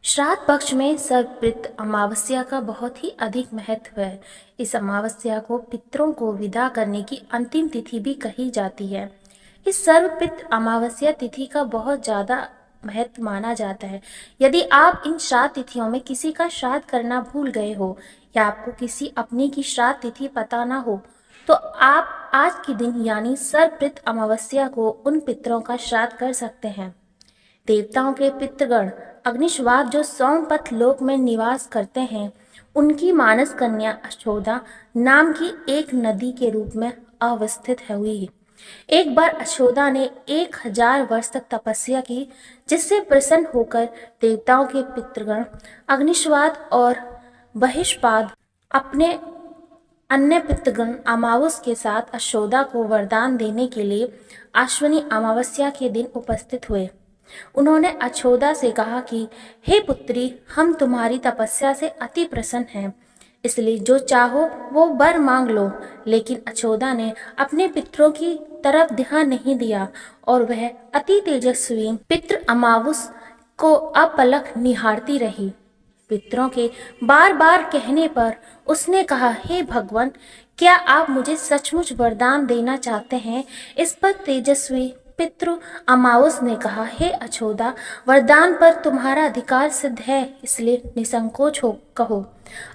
श्राद्ध पक्ष में सर्वपितृ अमावस्या का बहुत ही अधिक महत्व है। इस अमावस्या को पितरों को विदा करने की अंतिम तिथि भी कही जाती है। इस सर्वपितृ अमावस्या तिथि का बहुत ज़्यादा महत्व माना जाता है। यदि आप इन श्राद्ध तिथियों में किसी का श्राद्ध करना भूल गए हो या आपको किसी अपने की श्राद्ध तिथि पता ना हो, तो आप आज के दिन यानी सर्वपितृ अमावस्या को उन पितरों का श्राद्ध कर सकते हैं। देवताओं के पितृगण अग्निश्वाक जो सोमपथ लोक में निवास करते हैं, उनकी मानस कन्या अशोदा नाम की एक नदी के रूप में अवस्थित हुई। एक बार अशोदा ने 1000 वर्ष तक तपस्या की, जिससे प्रसन्न होकर देवताओं के पितृगण अग्निश्वाक और बहिष्पाद अपने अन्य पितृगण अमावस के साथ अशोदा को वरदान देने के लिए आश्विनी अमावस्या के दिन उपस्थित हुए। उन्होंने अछोदा से कहा कि हे पुत्री, हम तुम्हारी तपस्या से अति प्रसन्न हैं, इसलिए जो चाहो वो वर मांग लो। लेकिन अछोदा ने अपने पितरों की तरफ ध्यान नहीं दिया और वह अति तेजस्वी पितृ अमावस को अपलक निहारती रही। पितरों के बार बार कहने पर उसने कहा, हे भगवान, क्या आप मुझे सचमुच वरदान देना चाहते हैं? इस पर तेजस्वी पितृ अमावस ने कहा, हे अछोदा, वरदान पर तुम्हारा अधिकार सिद्ध है, इसलिए निसंकोच हो कहो।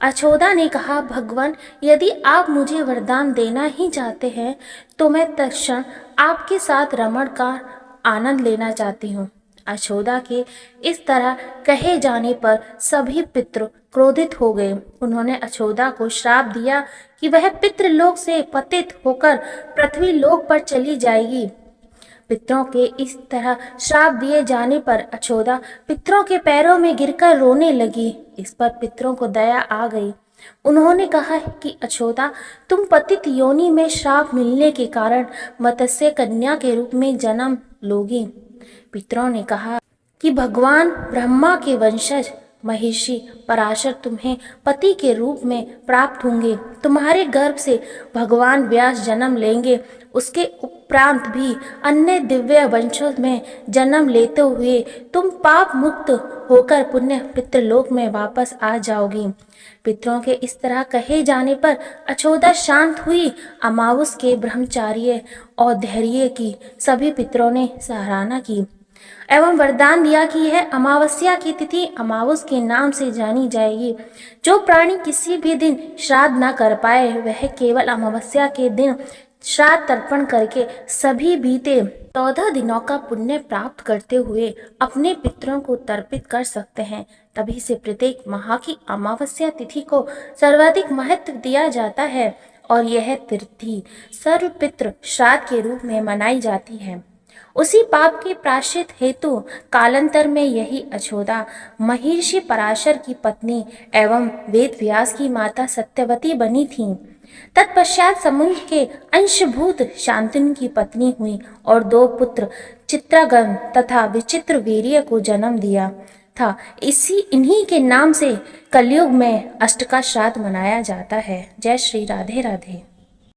अछोदा ने कहा, भगवान, यदि आप मुझे वरदान देना ही चाहते हैं तो मैं तत्क्षण आपके साथ रमण का आनंद लेना चाहती हूँ। अछोदा के इस तरह कहे जाने पर सभी पितृ क्रोधित हो गए। उन्होंने अछोदा को श्राप दिया कि वह पितृलोक से पतित होकर पृथ्वी लोक पर चली जाएगी। पितरों के इस तरह श्राप दिए जाने पर अछोदा पितरों के पैरों में गिरकर रोने लगी। इस पर पितरों को दया आ गई। उन्होंने कहा कि अछोदा, तुम पतित योनि में श्राप मिलने के कारण मत्स्य कन्या के रूप में जन्म लोगी। पितरों ने कहा कि भगवान ब्रह्मा के वंशज महिषी पराशर तुम्हें पति के रूप में प्राप्त होंगे। तुम्हारे गर्भ से भगवान व्यास जन्म लेंगे। उसके उपरांत भी अन्य दिव्य वंशों में जन्म लेते हुए तुम पाप मुक्त होकर पुण्य पितृलोक में वापस आ जाओगी। पितरों के इस तरह कहे जाने पर अछोदा शांत हुई। अमावस के ब्रह्मचार्य और धैर्य की सभी पितरों ने सराहना की एवं वरदान दिया कि यह अमावस्या की तिथि अमावस के नाम से जानी जाएगी। जो प्राणी किसी भी दिन श्राद्ध न कर पाए, वह केवल अमावस्या के दिन श्राद्ध तर्पण करके सभी बीते 14 दिनों का पुण्य प्राप्त करते हुए अपने पितरों को तर्पित कर सकते हैं। तभी से प्रत्येक माह की अमावस्या तिथि को सर्वाधिक महत्व दिया जाता है और यह तिथि सर्वपितृ श्राद्ध के रूप में मनाई जाती है। उसी पाप के प्रायश्चित हेतु कालांतर में यही अछोदा महिषी पराशर की पत्नी एवं वेद व्यास की माता सत्यवती बनी थीं। तत्पश्चात समुद्र के अंशभूत शांतनु की पत्नी हुई और 2 पुत्र चित्रागन तथा विचित्र वीर्य को जन्म दिया था। इन्हीं के नाम से कलयुग में अष्टका श्राद्ध मनाया जाता है। जय श्री राधे राधे।